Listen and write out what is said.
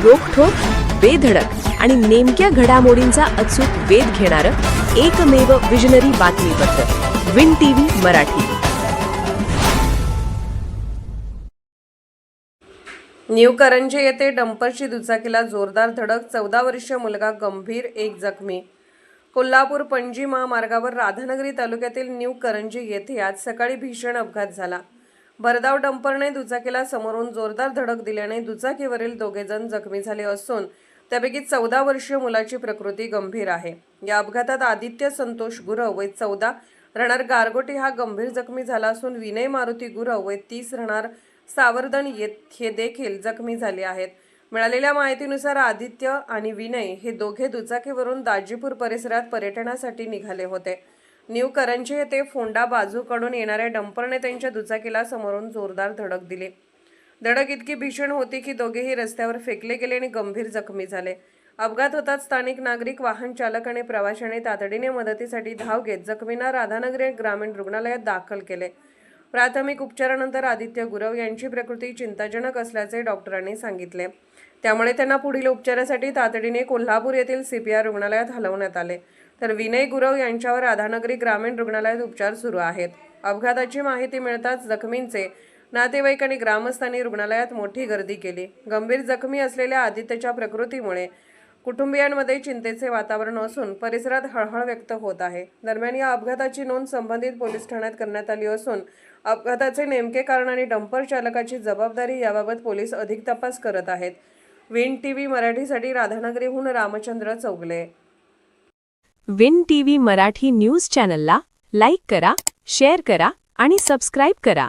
रोखठोक, बेधडक आणि नेमक्या घडामोडींचा अचूक वेध घेणारं एकमेव विजनरी बातमीपत्र win TV Marathi. New Karanje येथे डंपरची दुचाकीला जोरदार धडक, 14 वर्षीय मुलगा गंभीर, एक जखमी. कोल्हापूर पणजी महामार्गावर राधानगरी तालुक्यातील न्यू करंजे येथे आज सकाळी भीषण अपघात झाला. भरधाव डंपरने दुचाकीला समोरून जोरदार धडक दिल्याने दुचाकीवरील दोघे जण जखमी झाले असून त्यापैकी 14 वर्षीय मुलाची प्रकृती गंभीर आहे. या अपघातात आदित्य संतोष गुरव वय 14 राहणार गारगोटी हा गंभीर जखमी झाला असून विनय मारुती गुरव वय 30 राहणार सावर्धन हे देखील जखमी झाले आहेत. मिळालेल्या माहितीनुसार आदित्य आणि विनय हे दोघे दुचाकीवरून दाजीपूर परिसरात पर्यटनासाठी निघाले होते. न्यू करंजे येथे फोंडा बाजूकडून येणाऱ्या डंपरने त्यांच्या दुचाकीला समोरून जोरदार धडक दिली. धडक इतकी भीषण होती की दोघेही रस्त्यावर फेकले गेले आणि गंभीर जखमी झाले. अपघात होताच स्थानिक नागरिक, वाहन चालक आणि प्रवाशांनी तातडीने मदतीसाठी धाव घेत जखमींना राधानगरी ग्रामीण रुग्णालयात दाखल केले. प्राथमिक उपचारानंतर आदित्य गुरव यांची प्रकृती चिंताजनक असल्याचे डॉक्टरांनी सांगितले. त्यामुळे त्यांना पुढील उपचारासाठी तातडीने कोल्हापूर येथील CPR रुग्णालयात हलवण्यात आले. तर विनय गुरव यांच्यावर राधानगरी ग्रामीण रुग्णालयात उपचार सुरू आहेत. अपघाताची माहिती मिळताच जखमींचे नातेवाईक आणि ग्रामस्थांनी रुग्णालयात मोठी गर्दी केली. गंभीर जखमी असलेल्या आदित्यच्या प्रकृतीमुळे कुटुंबियांमध्ये चिंतेचे वातावरण असून परिसरात हळहळ व्यक्त होत आहे. दरम्यान या अपघाताची नोंद संबंधित पोलीस ठाण्यात करण्यात आली असून अपघाताचे नेमके कारण आणि डंपर चालकाची जबाबदारी याबाबत पोलीस अधिक तपास करत आहेत. विन टीव्ही मराठीसाठी राधानगरीहून Ramchandra Chougule. Win TV Marathi news चॅनलला लाईक करा, शेअर करा आणि सबस्क्राईब करा.